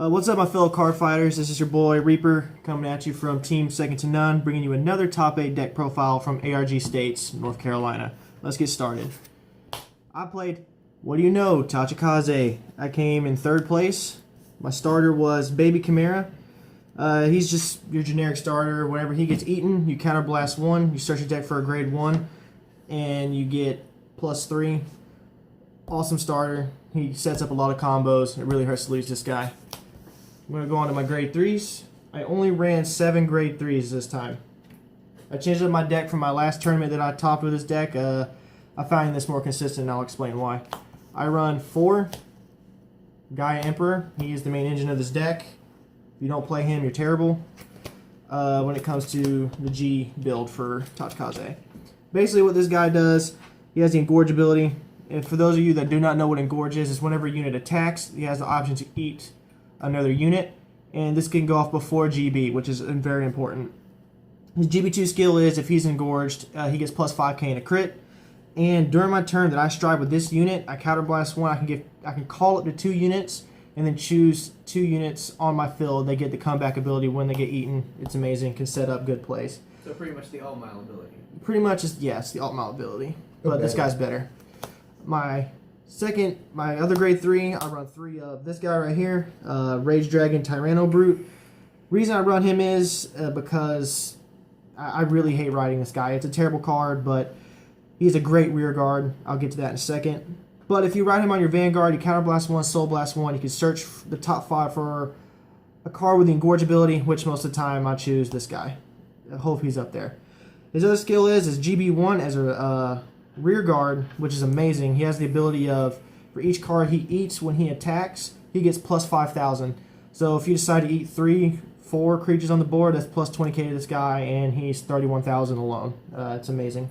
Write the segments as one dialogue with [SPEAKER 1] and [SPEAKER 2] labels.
[SPEAKER 1] What's up, my fellow card fighters? This is your boy Reaper coming at you from Team Second to None, bringing you another top 8 deck profile from ARG States, North Carolina. Let's get started. I played, what do you know, Tachikaze. I came in 3rd place. My starter was Baby Chimera. He's just your generic starter. Whenever he gets eaten, you counterblast 1, you search your deck for a grade 1, and you get +3. Awesome starter. He sets up a lot of combos. It really hurts to lose this guy. I'm going to go on to my grade 3s. I only ran 7 grade 3s this time. I changed up my deck from my last tournament that I topped with this deck. I found this more consistent, and I'll explain why. I run 4 Gaia Emperor. He is the main engine of this deck. If you don't play him, you're terrible when it comes to the G build for Tachikaze. Basically what this guy does, he has the Engorge ability. And for those of you that do not know what Engorge is, it's whenever a unit attacks, he has the option to eat another unit, and this can go off before GB, which is very important. His GB2 skill is, if he's engorged, he gets +5k in a crit, and during my turn that I strike with this unit, I counterblast 1, I can call up to 2 units, and then choose 2 units on my field. They get the comeback ability when they get eaten. It's amazing, can set up good plays.
[SPEAKER 2] So pretty much the alt-mile ability.
[SPEAKER 1] Pretty much, yes, the alt-mile ability, but this guy's better. My other grade 3, I run 3 of this guy right here, Rage Dragon Tyranno Brute. Reason I run him is because I really hate riding this guy. It's a terrible card, but he's a great rear guard. I'll get to that in a second. But if you ride him on your Vanguard, you counterblast 1, soul blast 1. You can search the top 5 for a card with the Engorge ability, which most of the time I choose this guy. I hope he's up there. His other skill is GB1 as a rear guard, which is amazing. He has the ability of, for each card he eats when he attacks, he gets +5,000. So if you decide to eat 3, 4 creatures on the board, that's +20k to this guy, and he's 31,000 alone. It's amazing.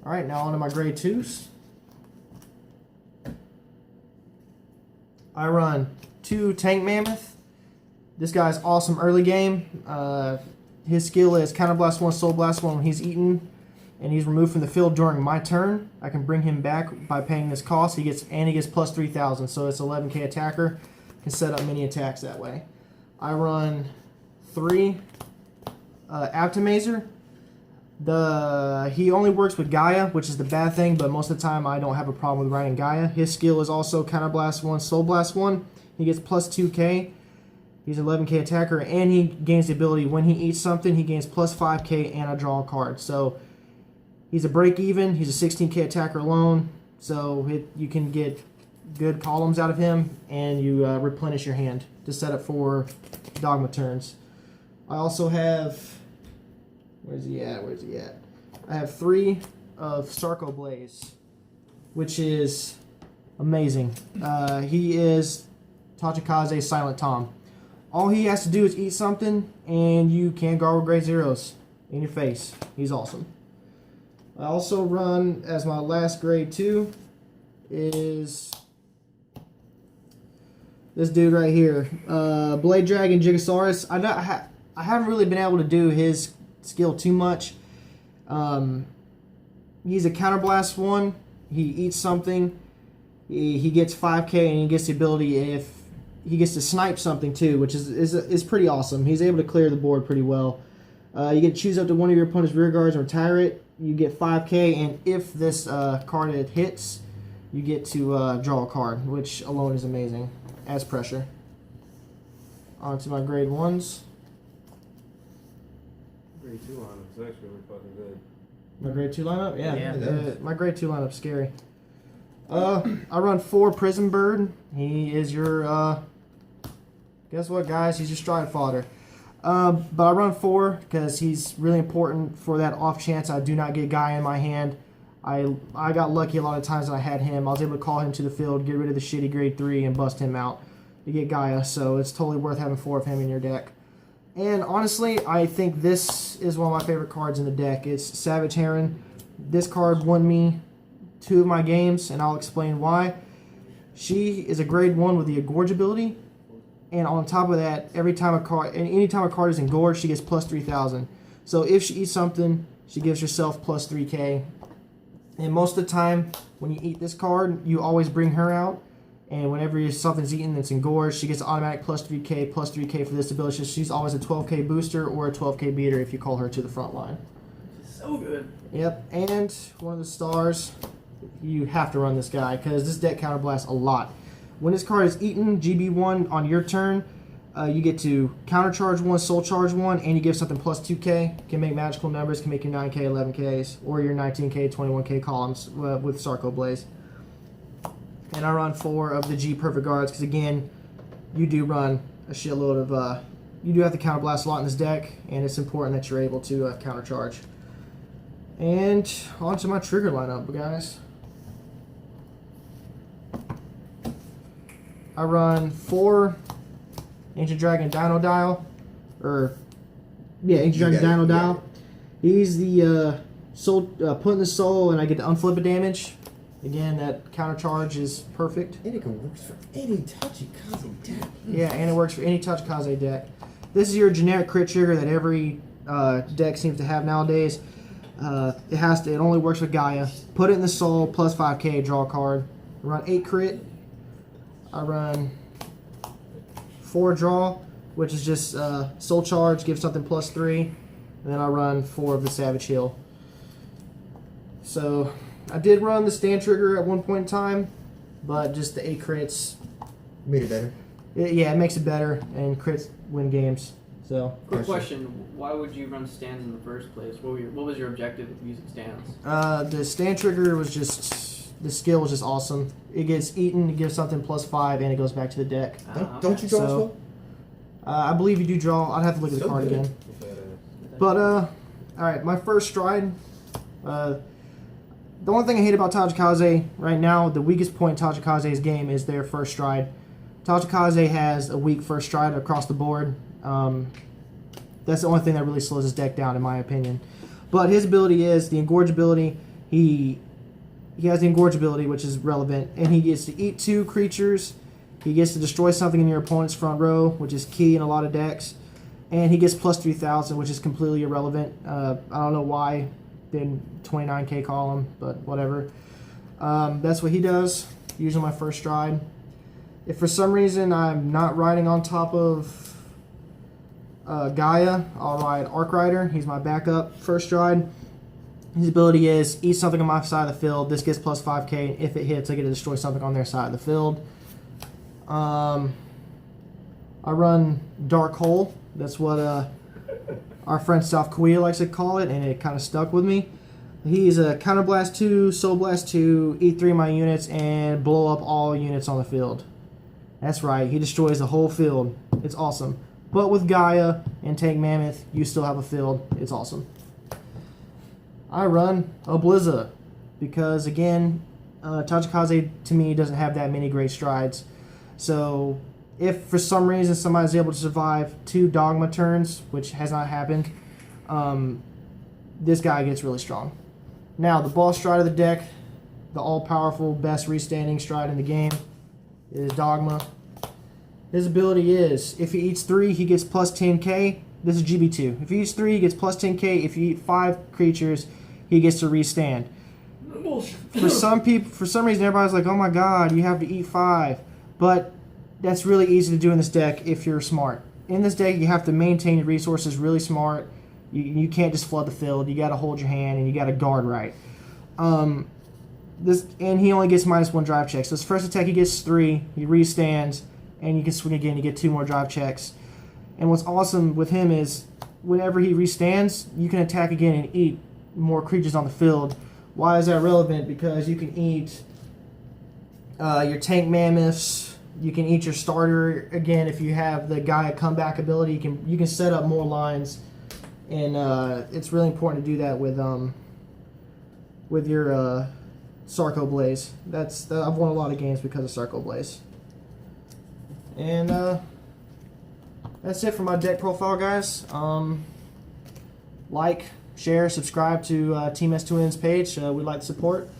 [SPEAKER 1] Alright, now on to my grade 2s. I run 2 Tank Mammoth. This guy's awesome early game. His skill is Counterblast 1, Soul Blast 1 when he's eaten, and he's removed from the field during my turn. I can bring him back by paying this cost. He gets +3,000, so it's 11k attacker. Can set up many attacks that way. I run 3 Optimazer. He only works with Gaia, which is the bad thing, but most of the time I don't have a problem with running Gaia. His skill is also Counterblast 1, Soul Blast 1. He gets +2k. He's an 11k attacker, and he gains the ability when he eats something, he gains +5k and I draw a card. So he's a break even. He's a 16k attacker alone, so you can get good columns out of him, and you replenish your hand to set up for Dogma turns. I also have, where's he at? I have 3 of Sarko Blaze, which is amazing. He is Tachikaze Silent Tom. All he has to do is eat something, and you can guard with grade 0s in your face. He's awesome. I also run, as my last grade 2, is this dude right here, Blade Dragon Gigasaurus. I haven't really been able to do his skill too much. He's a Counterblast 1. He eats something. He gets 5k, and he gets the ability if he gets to snipe something too, which is pretty awesome. He's able to clear the board pretty well. You get to choose up to one of your opponent's rear guards and retire it. You get 5k, and if this card hits, you get to draw a card, which alone is amazing. Adds pressure. On to my grade 1s.
[SPEAKER 3] Grade 2 lineup is actually really fucking good.
[SPEAKER 1] My grade 2 lineup?
[SPEAKER 2] Yeah.
[SPEAKER 1] My grade 2 lineup's scary. I run 4 Prison Bird. He is your, guess what, guys? He's your stride fodder. But I run 4 because he's really important for that off chance I do not get Gaia in my hand. I got lucky a lot of times that I had him. I was able to call him to the field, get rid of the shitty grade 3, and bust him out to get Gaia. So it's totally worth having 4 of him in your deck. And honestly, I think this is one of my favorite cards in the deck. It's Savage Heron. This card won me 2 of my games, and I'll explain why. She is a grade 1 with the Engorge ability, and on top of that, anytime a card is engorged, she gets +3,000. So if she eats something, she gives herself +3k. And most of the time, when you eat this card, you always bring her out, And whenever something's eaten that's engorged, she gets automatic plus 3k for this ability. So she's always a 12k booster or a 12k beater if you call her to the front line.
[SPEAKER 2] So good.
[SPEAKER 1] Yep, and one of the stars, you have to run this guy because this deck counterblasts a lot. When this card is eaten, GB1 on your turn, you get to countercharge 1, soul charge 1, and you give something plus 2k. Can make magical numbers, can make your 9k, 11ks, or your 19k, 21k columns with Sarco Blaze. And I run 4 of the G Perfect Guards because, again, you do run a shitload of... you do have to counterblast a lot in this deck, and it's important that you're able to countercharge. And on to my trigger lineup, guys. I run 4 Ancient Dragon Dino Dial. Ancient Dragon Dino Dial. He's the soul, put in the soul, and I get to unflip a damage. Again, that counter charge is perfect.
[SPEAKER 4] And it works for any Tachikaze deck.
[SPEAKER 1] Yeah, and it works for any Tachikaze deck. This is your generic crit trigger that every deck seems to have nowadays. It only works with Gaia. Put it in the soul, plus 5k, draw a card. I run 8 crit. I run 4 draw, which is just soul charge, give something plus 3. And then I run 4 of the Savage Heal. So I did run the stand trigger at one point in time, but just the 8 crits
[SPEAKER 4] Made it better.
[SPEAKER 1] it makes it better, and crits win games. So
[SPEAKER 2] Quick question: why would you run stands in the first place? What was your objective with using stands?
[SPEAKER 1] the stand trigger was just, the skill was just awesome. It gets eaten, it gives something plus 5, and it goes back to the deck.
[SPEAKER 4] Don't you draw
[SPEAKER 1] So,
[SPEAKER 4] slow?
[SPEAKER 1] I believe you do draw. I'd have to look at the
[SPEAKER 4] So
[SPEAKER 1] card
[SPEAKER 4] good.
[SPEAKER 1] again. But alright, my first stride. The only thing I hate about Tachikaze right now, the weakest point in Tachikaze's game is their first stride. Tachikaze has a weak first stride across the board. That's the only thing that really slows his deck down, in my opinion. But his ability is the engorge ability. He has the engorge ability, which is relevant, and he gets to eat 2 creatures. He gets to destroy something in your opponent's front row, which is key in a lot of decks. And he gets plus 3,000, which is completely irrelevant. I don't know why. Then 29k column, but whatever. That's what he does. Using my first stride. If for some reason I'm not riding on top of Gaia, I'll ride Arc Rider. He's my backup first stride. His ability is eat something on my side of the field. This gets plus 5k, and if it hits, I get to destroy something on their side of the field. I run Dark Hole. That's what our friend South Korea likes to call it, and it kind of stuck with me. He's a Counterblast 2, Soul Blast 2, eat 3 of my units, and blow up all units on the field. That's right, he destroys the whole field. It's awesome. But with Gaia and Tank Mammoth, you still have a field. It's awesome. I run a Blizza because, again, Tachikaze to me doesn't have that many great strides. So if for some reason somebody's able to survive 2 Dogma turns, which has not happened, this guy gets really strong. Now, the boss stride of the deck, the all-powerful, best restanding stride in the game, is Dogma. His ability is, if he eats 3, he gets plus 10k. This is GB2. If he eats 3, he gets plus 10k. If you eat 5 creatures, he gets to restand. For some reason, everybody's like, oh my god, you have to eat 5. But that's really easy to do in this deck if you're smart. In this deck, you have to maintain your resources really smart. You can't just flood the field. You got to hold your hand, and you got to guard right. And he only gets -1 drive check. So his first attack, he gets 3. He restands, and you can swing again. You get 2 more drive checks. And what's awesome with him is whenever he restands, you can attack again and eat more creatures on the field. Why is that relevant? Because you can eat your Tank Mammoths. You can eat your starter again if you have the Gaia comeback ability. You can set up more lines, and it's really important to do that with your Sarco Blaze. I've won a lot of games because of Sarco Blaze. And that's it for my deck profile, guys. Like, share, subscribe to Team S2N's page. We'd like the support.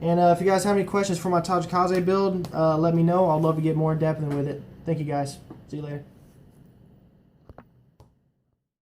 [SPEAKER 1] And if you guys have any questions for my Tachikaze build, let me know. I'd love to get more in depth with it. Thank you, guys. See you later.